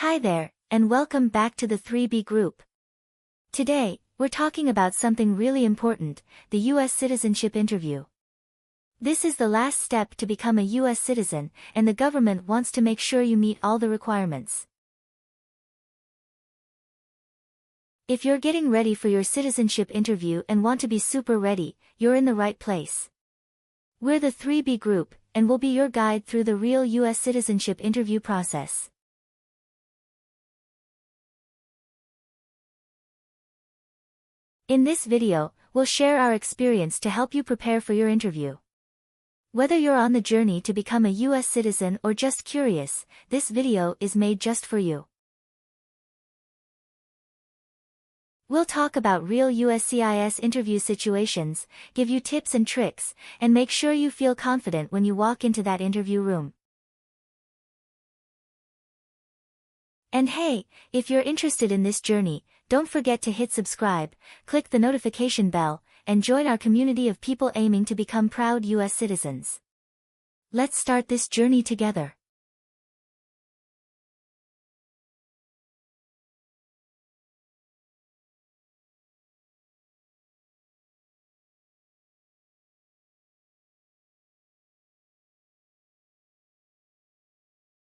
Hi there, and welcome back to the 3B group. Today, we're talking about something really important, the U.S. citizenship interview. This is the last step to become a U.S. citizen, and the government wants to make sure you meet all the requirements. If you're getting ready for your citizenship interview and want to be super ready, you're in the right place. We're the 3B group, and we'll be your guide through the real U.S. citizenship interview process. In this video, we'll share our experience to help you prepare for your interview. Whether you're on the journey to become a U.S. citizen or just curious, this video is made just for you. We'll talk about real USCIS interview situations, give you tips and tricks, and make sure you feel confident when you walk into that interview room. And hey, if you're interested in this journey, don't forget to hit subscribe, click the notification bell, and join our community of people aiming to become proud U.S. citizens. Let's start this journey together.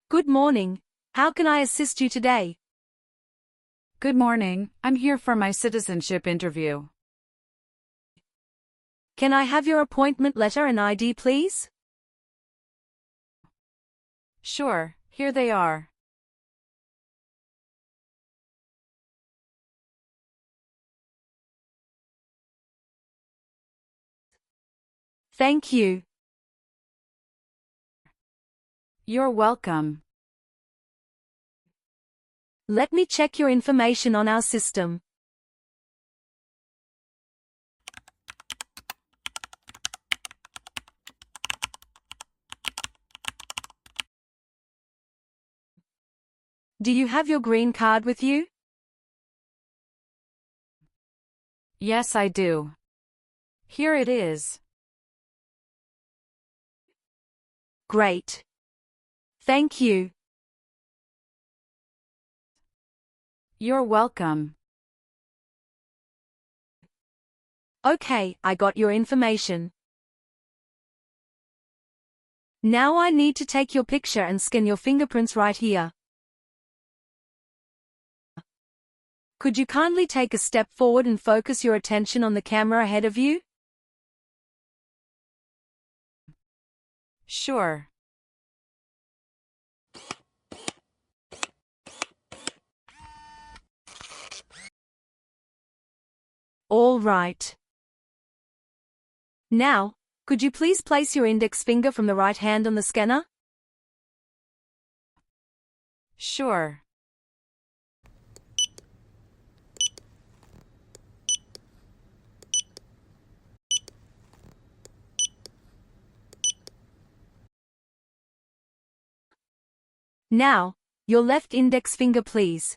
Good morning. How can I assist you today? Good morning, I'm here for my citizenship interview. Can I have your appointment letter and ID, please? Sure, here they are. Thank you. You're welcome. Let me check your information on our system. Do you have your green card with you? Yes, I do. Here it is. Great. Thank you. You're welcome. Okay, I got your information. Now I need to take your picture and scan your fingerprints right here. Could you kindly take a step forward and focus your attention on the camera ahead of you? Sure. All right. Now, could you please place your index finger from the right hand on the scanner? Sure. Now, your left index finger, please.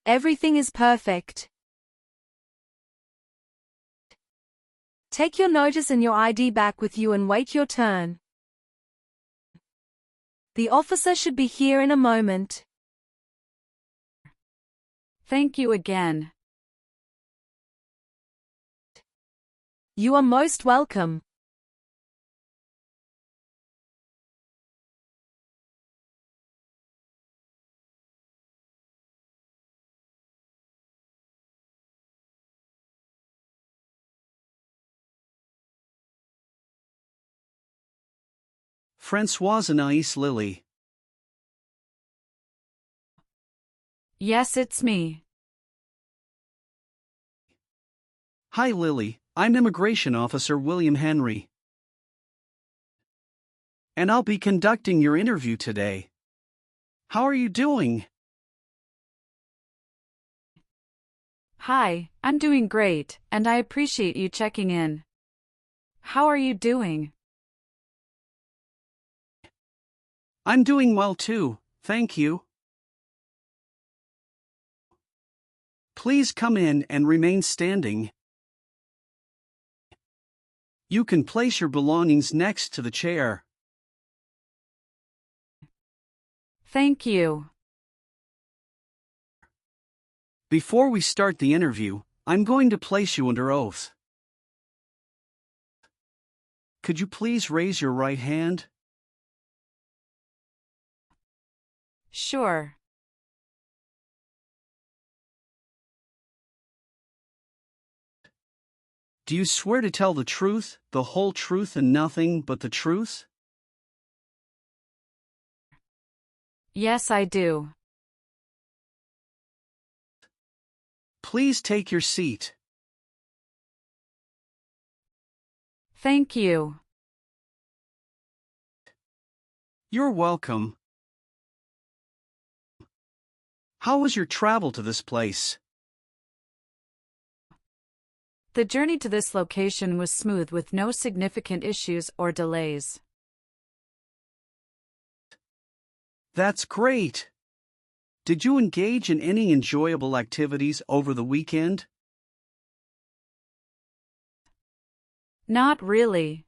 Everything is perfect. Take your notice and your ID back with you and wait your turn. The officer should be here in a moment. Thank you again. You are most welcome. Françoise Anaïs Lily. Yes, it's me. Hi Lily, I'm Immigration Officer William Henry. And I'll be conducting your interview today. How are you doing? Hi, I'm doing great, and I appreciate you checking in. How are you doing? I'm doing well too, Thank you. Please come in and remain standing. You can place your belongings next to the chair. Thank you. Before we start the interview, I'm going to place you under oath. Could you please raise your right hand? Sure. Do you swear to tell the truth, the whole truth and nothing but the truth? Yes, I do. Please take your seat. Thank you. You're welcome. How was your travel to this place? The journey to this location was smooth with no significant issues or delays. That's great. Did you engage in any enjoyable activities over the weekend? Not really.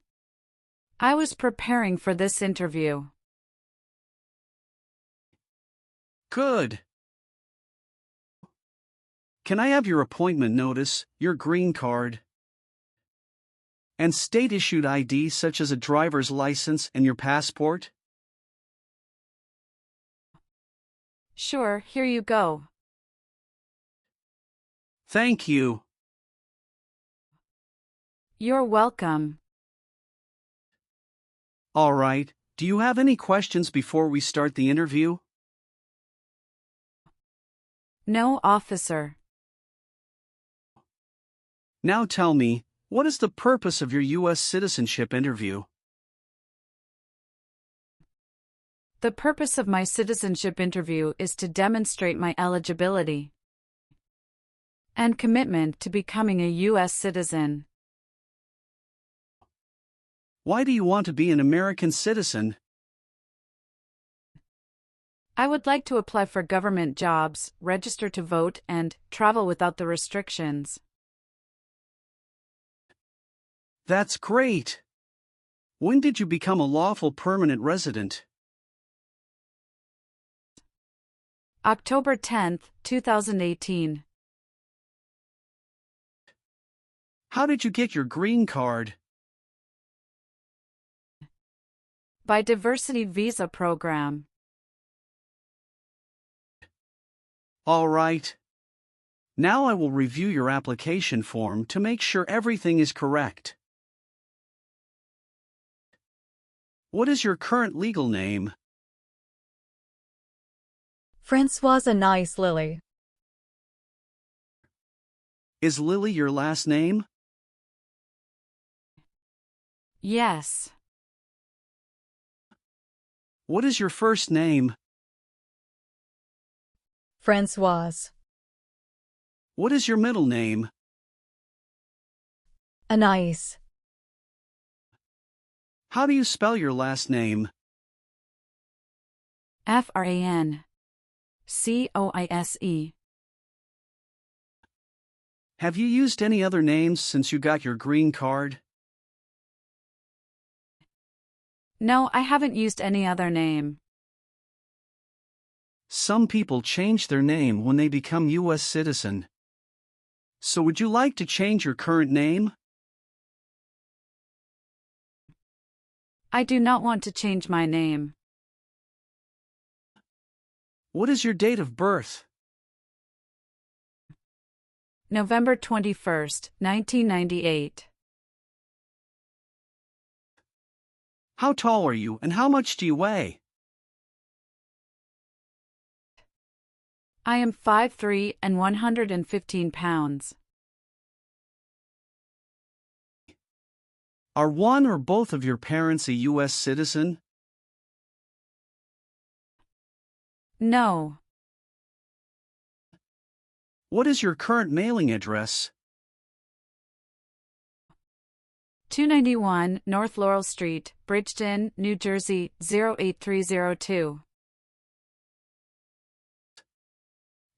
I was preparing for this interview. Good. Can I have your appointment notice, your green card, and state-issued ID such as a driver's license and your passport? Sure, here you go. Thank you. You're welcome. All right, do you have any questions before we start the interview? No, officer. Now tell me, what is the purpose of your U.S. citizenship interview? The purpose of my citizenship interview is to demonstrate my eligibility and commitment to becoming a U.S. citizen. Why do you want to be an American citizen? I would like to apply for government jobs, register to vote, and travel without the restrictions. That's great. When did you become a lawful permanent resident? October 10, 2018. How did you get your green card? By Diversity Visa Program. All right. Now I will review your application form to make sure everything is correct. What is your current legal name? Francoise Anais Lily. Is Lily your last name? Yes. What is your first name? Francoise. What is your middle name? Anais. How do you spell your last name? Francoise. Have you used any other names since you got your green card? No, I haven't used any other name. Some people change their name when they become U.S. citizen. So would you like to change your current name? I do not want to change my name. What is your date of birth? November 21st, 1998. How tall are you and how much do you weigh? I am 5'3" and 115 pounds. Are one or both of your parents a U.S. citizen? No. What is your current mailing address? 291 North Laurel Street, Bridgeton, New Jersey, 08302.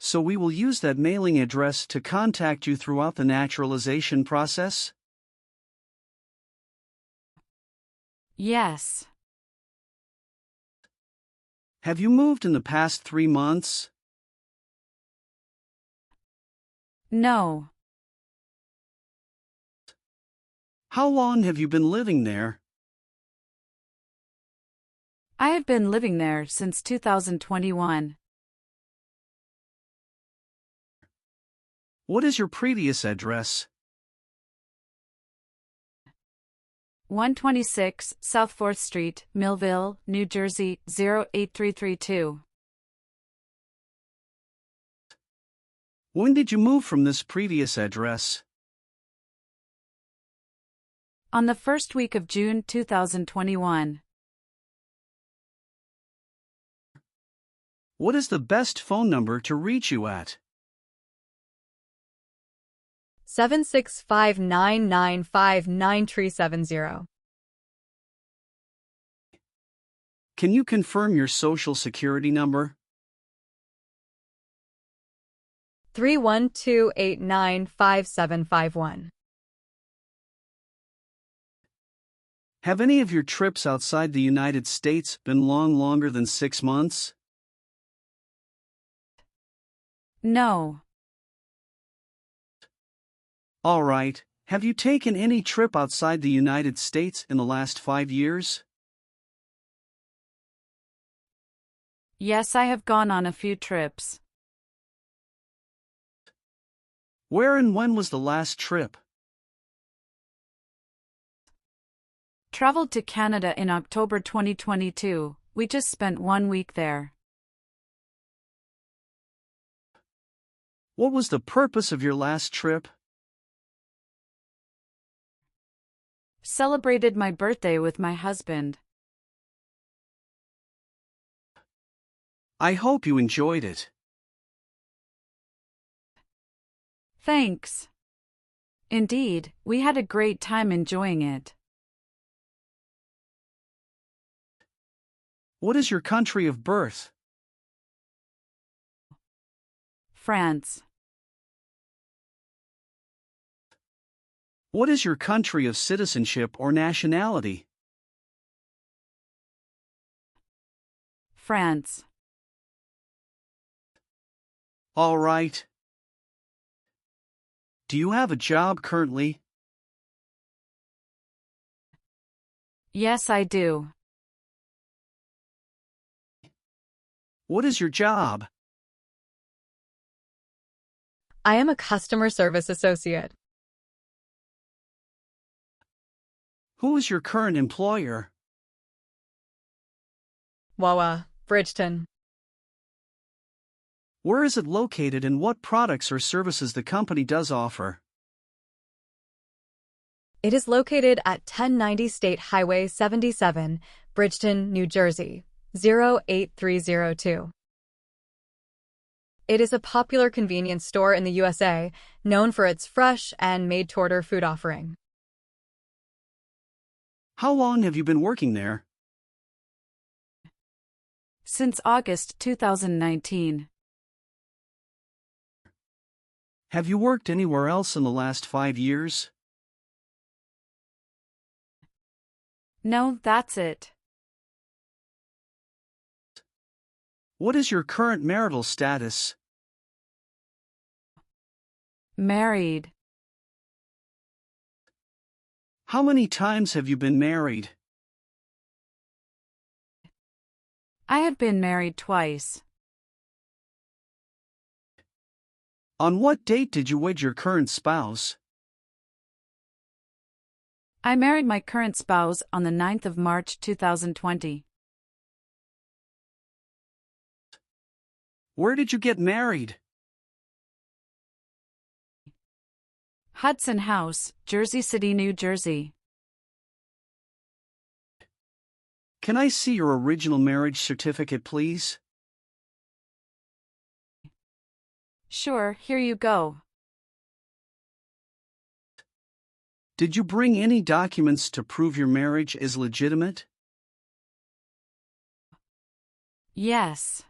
So we will use that mailing address to contact you throughout the naturalization process? Yes. Have you moved in the past 3 months? No. How long have you been living there? I have been living there since 2021. What is your previous address? 126 South 4th Street, Millville, New Jersey, 08332. When did you move from this previous address? On the first week of June 2021. What is the best phone number to reach you at? 765-995-9370. Can you confirm your social security number? 312-895751. Have any of your trips outside the United States been longer than 6 months? No. All right. Have you taken any trip outside the United States in the last 5 years? Yes, I have gone on a few trips. Where and when was the last trip? Traveled to Canada in October 2022. We just spent 1 week there. What was the purpose of your last trip? Celebrated my birthday with my husband. I hope you enjoyed it. Thanks. Indeed, we had a great time enjoying it. What is your country of birth? France. What is your country of citizenship or nationality? France. All right. Do you have a job currently? Yes, I do. What is your job? I am a customer service associate. Who is your current employer? Wawa, Bridgeton. Where is it located and what products or services the company does offer? It is located at 1090 State Highway 77, Bridgeton, New Jersey, 08302. It is a popular convenience store in the USA, known for its fresh and made-to-order food offering. How long have you been working there? Since August 2019. Have you worked anywhere else in the last 5 years? No, that's it. What is your current marital status? Married. How many times have you been married? I have been married twice. On what date did you wed your current spouse? I married my current spouse on the 9th of March 2020. Where did you get married? Hudson House, Jersey City, New Jersey. Can I see your original marriage certificate, please? Sure, here you go. Did you bring any documents to prove your marriage is legitimate? Yes.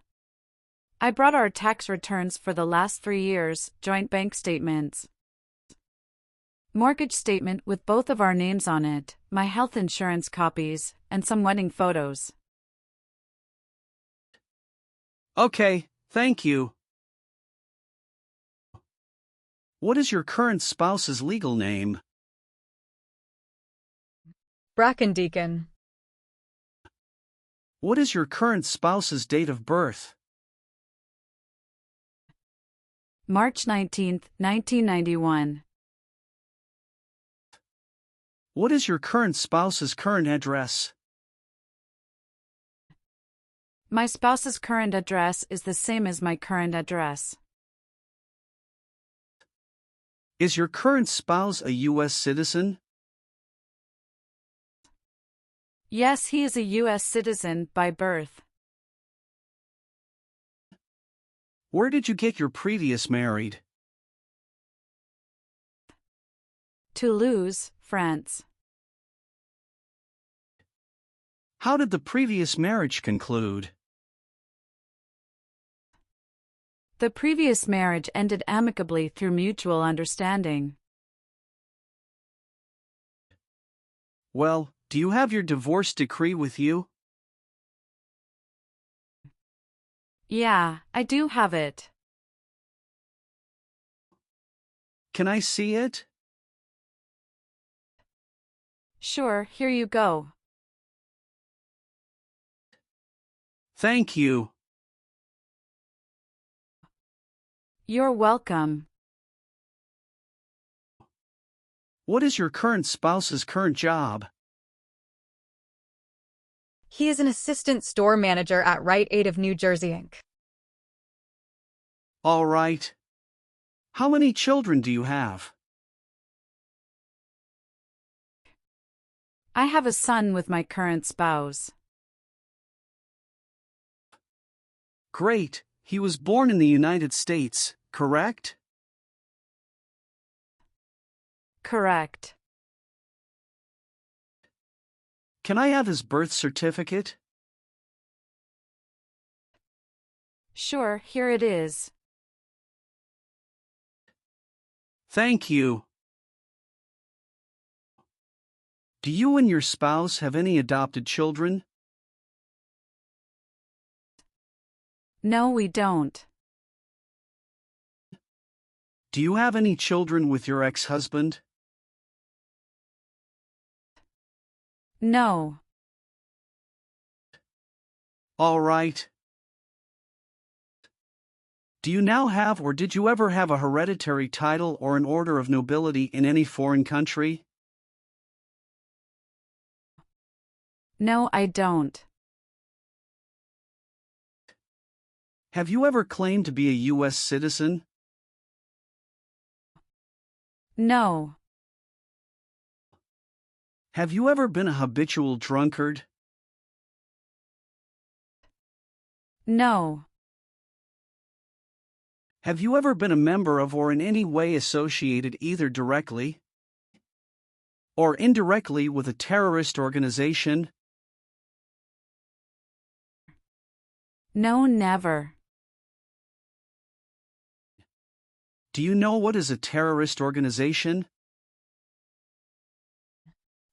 I brought our tax returns for the last 3 years, joint bank statements, mortgage statement with both of our names on it, my health insurance copies, and some wedding photos. Okay, thank you. What is your current spouse's legal name? Brackendeacon. What is your current spouse's date of birth? March 19, 1991. What is your current spouse's current address? My spouse's current address is the same as my current address. Is your current spouse a U.S. citizen? Yes, he is a U.S. citizen by birth. Where did you get your previous married? Toulouse, France. How did the previous marriage conclude? The previous marriage ended amicably through mutual understanding. Well, do you have your divorce decree with you? Yeah, I do have it. Can I see it? Sure, here you go. Thank you. You're welcome. What is your current spouse's current job? He is an assistant store manager at Rite Aid of New Jersey, Inc. All right. How many children do you have? I have a son with my current spouse. Great. He was born in the United States, correct? Correct. Can I have his birth certificate? Sure, here it is. Thank you. Do you and your spouse have any adopted children? No, we don't. Do you have any children with your ex-husband? No. All right. Do you now have or did you ever have a hereditary title or an order of nobility in any foreign country? No, I don't. Have you ever claimed to be a U.S. citizen? No. Have you ever been a habitual drunkard? No. Have you ever been a member of or in any way associated either directly or indirectly with a terrorist organization? No, never. Do you know what is a terrorist organization?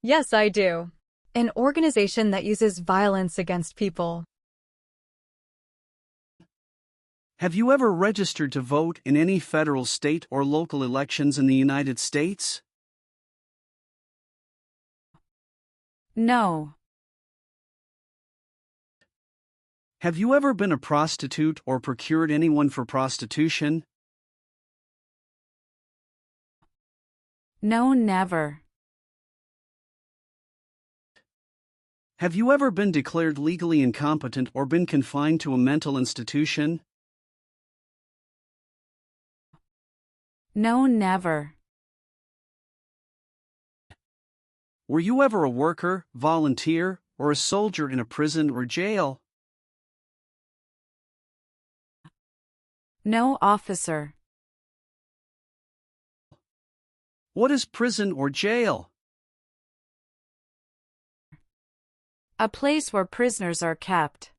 Yes, I do. An organization that uses violence against people. Have you ever registered to vote in any federal, state, or local elections in the United States? No. Have you ever been a prostitute or procured anyone for prostitution? No, never. Have you ever been declared legally incompetent or been confined to a mental institution? No, never. Were you ever a worker, volunteer, or a soldier in a prison or jail? No, officer. What is prison or jail? A place where prisoners are kept.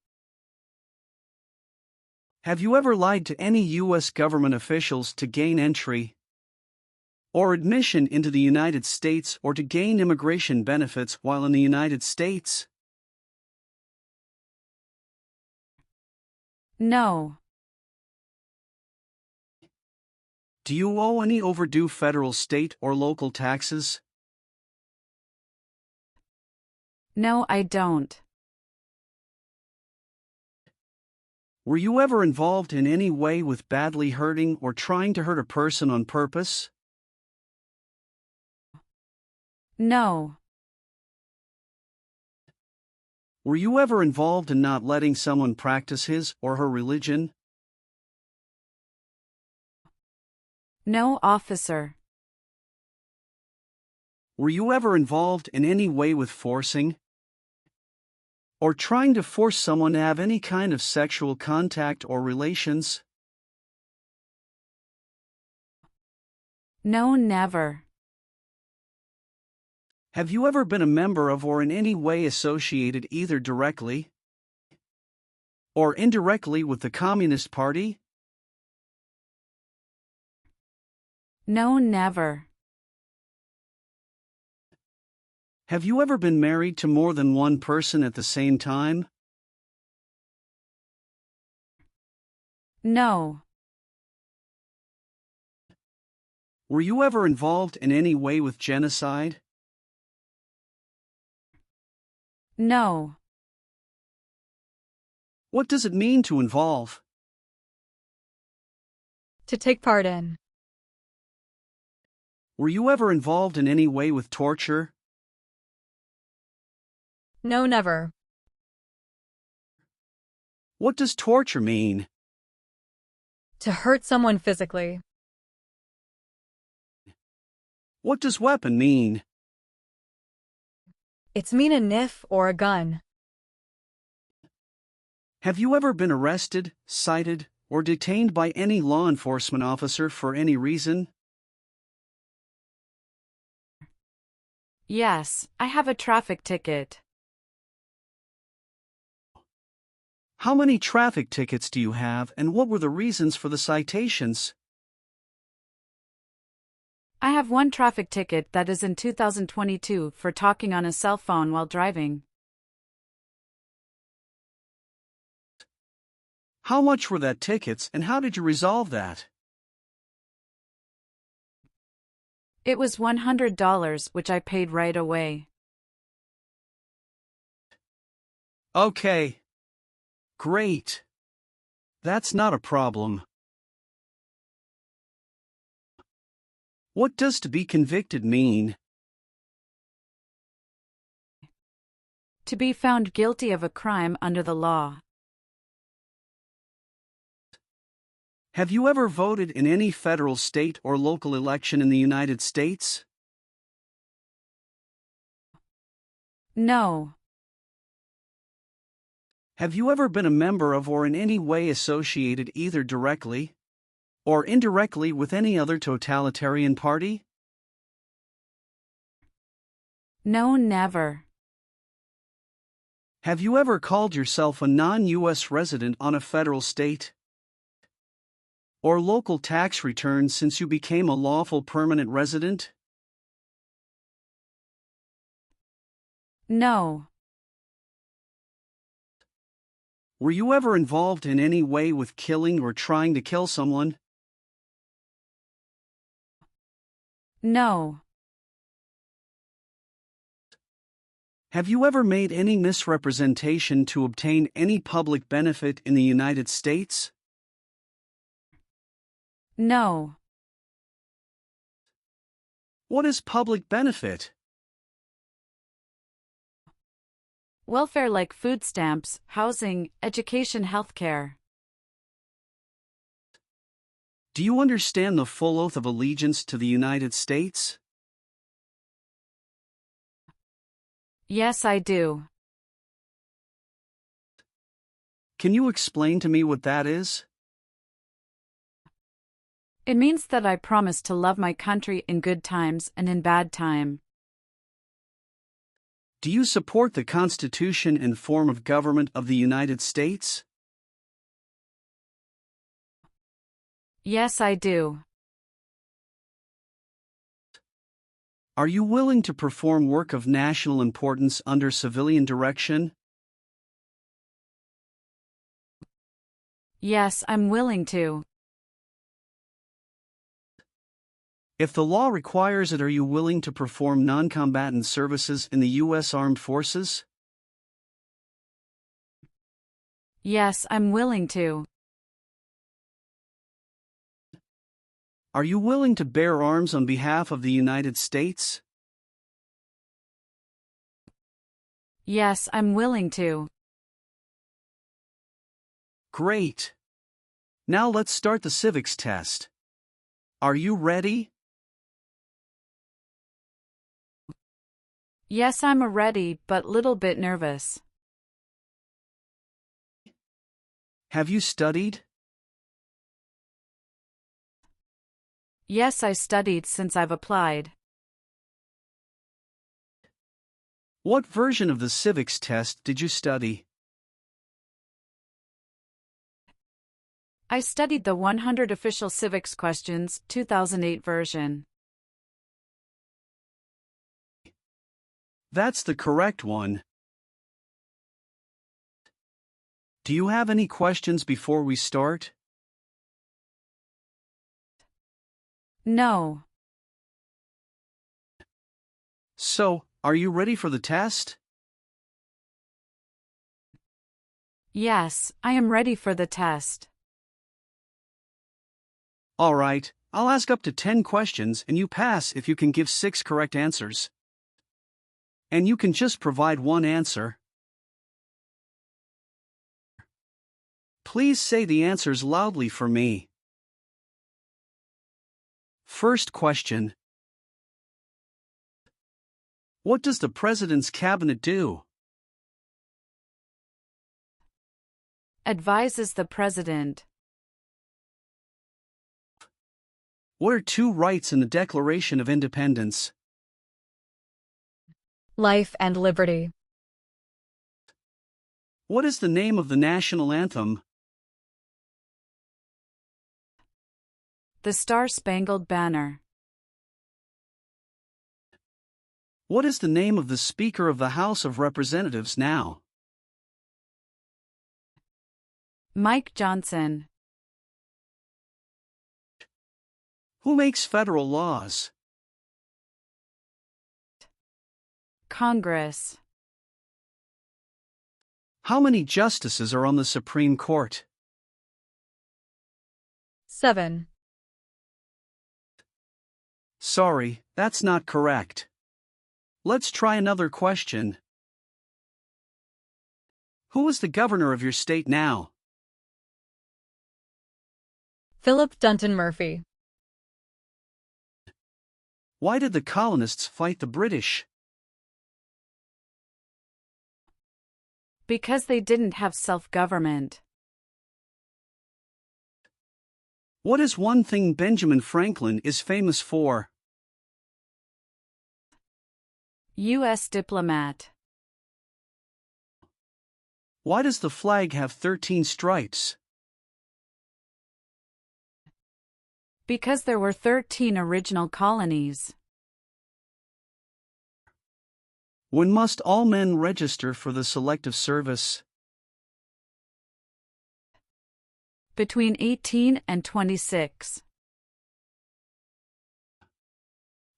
Have you ever lied to any U.S. government officials to gain entry or admission into the United States or to gain immigration benefits while in the United States? No. Do you owe any overdue federal, state, or local taxes? No, I don't. Were you ever involved in any way with badly hurting or trying to hurt a person on purpose? No. Were you ever involved in not letting someone practice his or her religion? No, officer. Were you ever involved in any way with forcing or trying to force someone to have any kind of sexual contact or relations? No, never. Have you ever been a member of or in any way associated either directly or indirectly with the Communist Party? No, never. Have you ever been married to more than one person at the same time? No. Were you ever involved in any way with genocide? No. What does it mean to involve? To take part in. Were you ever involved in any way with torture? No, never. What does torture mean? To hurt someone physically. What does weapon mean? It's mean a knife or a gun. Have you ever been arrested, cited, or detained by any law enforcement officer for any reason? Yes, I have a traffic ticket. How many traffic tickets do you have, and what were the reasons for the citations? I have one traffic ticket that is in 2022 for talking on a cell phone while driving. How much were that tickets, and how did you resolve that? It was $100, which I paid right away. Okay. Great. That's not a problem. What does to be convicted mean? To be found guilty of a crime under the law. Have you ever voted in any federal, state, or local election in the United States? No. Have you ever been a member of or in any way associated either directly or indirectly with any other totalitarian party? No, never. Have you ever called yourself a non-U.S. resident on a federal, state, or local tax return since you became a lawful permanent resident? No. Were you ever involved in any way with killing or trying to kill someone? No. Have you ever made any misrepresentation to obtain any public benefit in the United States? No. What is public benefit? Welfare like food stamps, housing, education, healthcare. Do you understand the full oath of allegiance to the United States? Yes, I do. Can you explain to me what that is? It means that I promise to love my country in good times and in bad time. Do you support the Constitution and form of government of the United States? Yes, I do. Are you willing to perform work of national importance under civilian direction? Yes, I'm willing to. If the law requires it, are you willing to perform non-combatant services in the U.S. Armed Forces? Yes, I'm willing to. Are you willing to bear arms on behalf of the United States? Yes, I'm willing to. Great. Now let's start the civics test. Are you ready? Yes, I'm ready, but little bit nervous. Have you studied? Yes, I studied since I've applied. What version of the civics test did you study? I studied the 100 Official Civics Questions, 2008 version. That's the correct one. Do you have any questions before we start? No. So, are you ready for the test? Yes, I am ready for the test. All right, I'll ask up to 10 questions and you pass if you can give 6 correct answers. And you can just provide one answer. Please say the answers loudly for me. First question. What does the President's Cabinet do? Advises the President. What are 2 rights in the Declaration of Independence? Life and liberty. What is the name of the national anthem? The Star-Spangled Banner. What is the name of the Speaker of the House of Representatives now? Mike Johnson. Who makes federal laws? Congress. How many justices are on the Supreme Court? 7. Sorry, that's not correct. Let's try another question. Who is the governor of your state now? Philip Dunton Murphy. Why did the colonists fight the British? Because they didn't have self-government. What is one thing Benjamin Franklin is famous for? U.S. diplomat. Why does the flag have 13 stripes? Because there were 13 original colonies. When must all men register for the Selective Service? Between 18 and 26.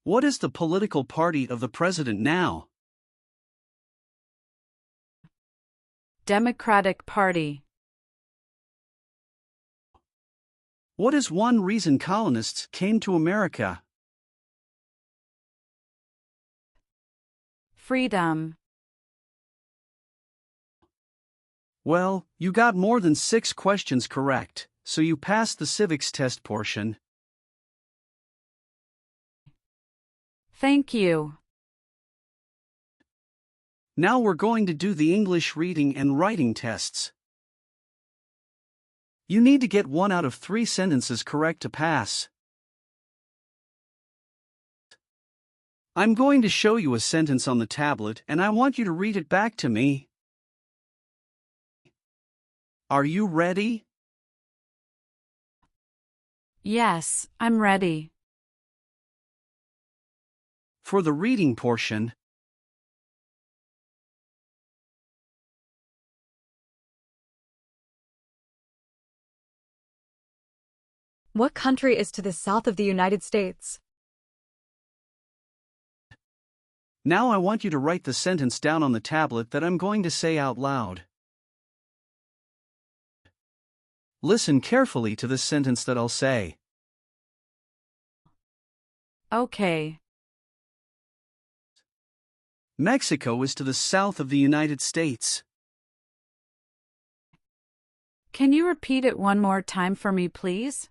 What is the political party of the president now? Democratic Party. What is one reason colonists came to America? Freedom. Well, you got more than 6 questions correct, so you passed the civics test portion. Thank you. Now we're going to do the English reading and writing tests. You need to get 1 out of 3 sentences correct to pass. I'm going to show you a sentence on the tablet and I want you to read it back to me. Are you ready? Yes, I'm ready. For the reading portion, What country is to the south of the United States? now I want you to write the sentence down on the tablet that I'm going to say out loud. Listen carefully to this sentence that I'll say. Okay. Mexico is to the south of the United States. Can you repeat it one more time for me, please?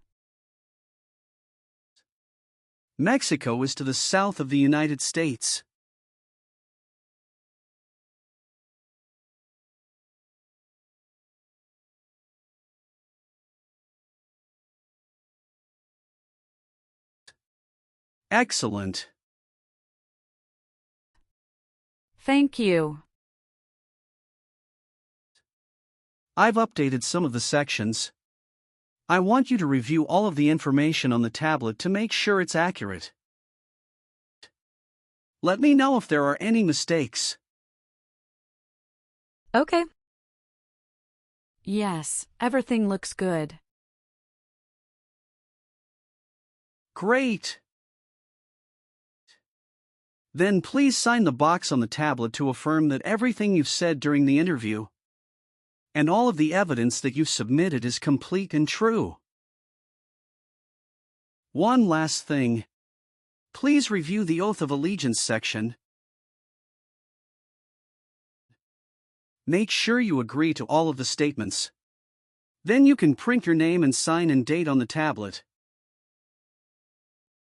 Mexico is to the south of the United States. Excellent. Thank you. I've updated some of the sections. I want you to review all of the information on the tablet to make sure it's accurate. Let me know if there are any mistakes. Okay. Yes, everything looks good. Great. Then please sign the box on the tablet to affirm that everything you've said during the interview and all of the evidence that you've submitted is complete and true. One last thing. Please review the Oath of Allegiance section. Make sure you agree to all of the statements. Then you can print your name and sign and date on the tablet.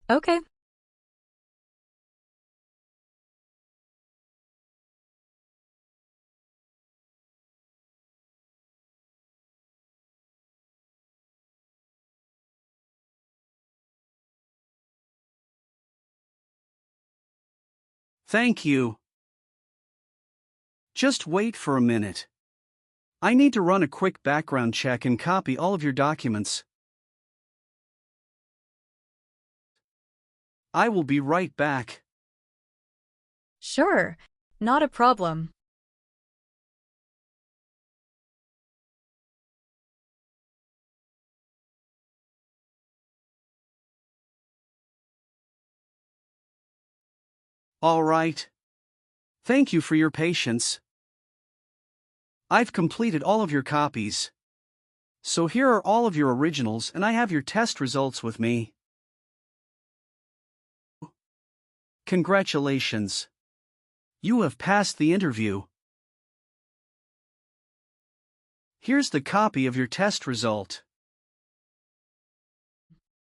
Okay. Thank you. Just wait for a minute. I need to run a quick background check and copy all of your documents. I will be right back. Sure. Not a problem. All right. Thank you for your patience. I've completed all of your copies. So here are all of your originals and I have your test results with me. Congratulations. You have passed the interview. Here's the copy of your test result.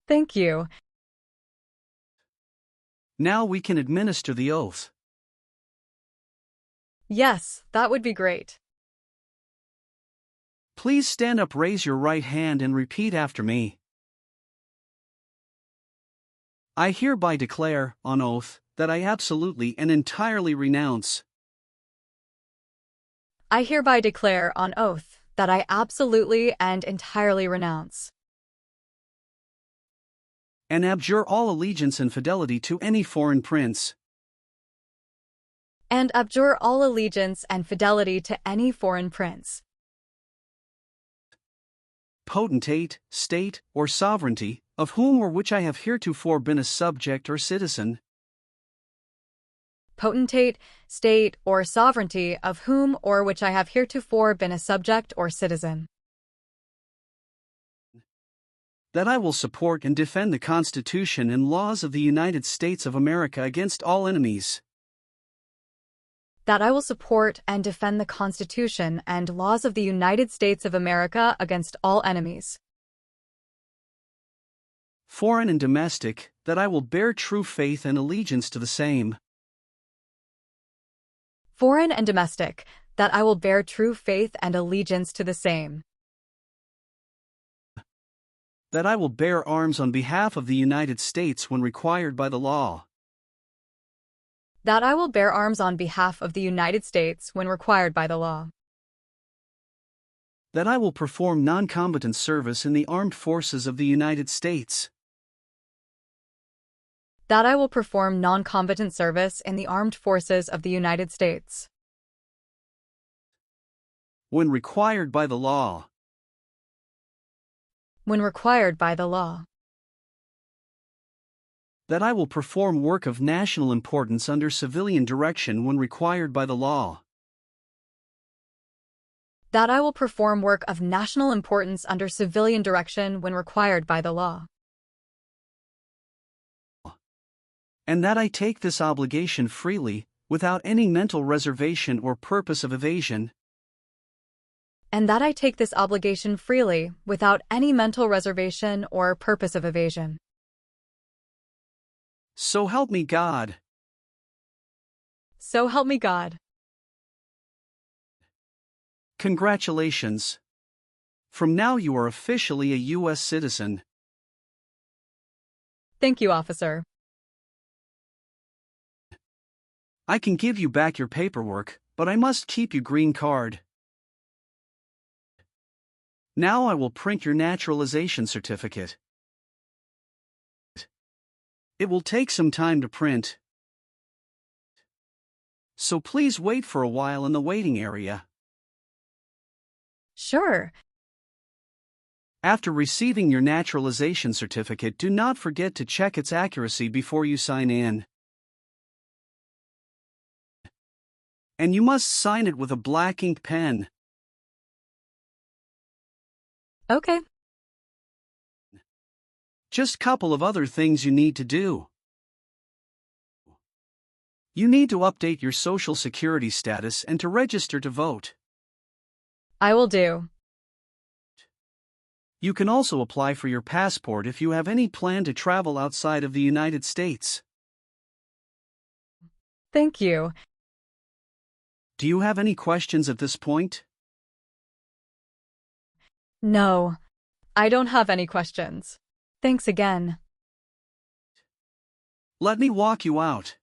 Thank you. Now we can administer the oath. Yes, that would be great. Please stand up, raise your right hand and repeat after me. I hereby declare, on oath, that I absolutely and entirely renounce. I hereby declare on oath that I absolutely and entirely renounce And abjure all allegiance and fidelity to any foreign prince, and abjure all allegiance and fidelity to any foreign prince, potentate, state, or sovereignty, of whom or which I have heretofore been a subject or citizen, potentate, state, or sovereignty of whom or which I have heretofore been a subject or citizen, that I will support and defend the Constitution and laws of the United States of America against all enemies, that I will support and defend the Constitution and laws of the United States of America against all enemies, foreign and domestic, that I will bear true faith and allegiance to the same, foreign and domestic, that I will bear true faith and allegiance to the same, that I will bear arms on behalf of the United States when required by the law, that I will bear arms on behalf of the United States when required by the law, That I will perform non-combatant service in the armed forces of the United States. That I will perform non-combatant service in the armed forces of the United States. When required by the law. When required by the law. That I will perform work of national importance under civilian direction when required by the law. That I will perform work of national importance under civilian direction when required by the law. And that I take this obligation freely, without any mental reservation or purpose of evasion. And that I take this obligation freely, without any mental reservation or purpose of evasion. So help me God. So help me God. Congratulations. From now you are officially a U.S. citizen. Thank you, officer. I can give you back your paperwork, but I must keep your green card. Now I will print your naturalization certificate. It will take some time to print. So please wait for a while in the waiting area. Sure. After receiving your naturalization certificate, do not forget to check its accuracy before you sign in. And you must sign it with a black ink pen. Okay. Just a couple of other things you need to do. You need to update your social security status and to register to vote. I will do. You can also apply for your passport if you have any plan to travel outside of the United States. Thank you. Do you have any questions at this point? No, I don't have any questions. Thanks again. Let me walk you out.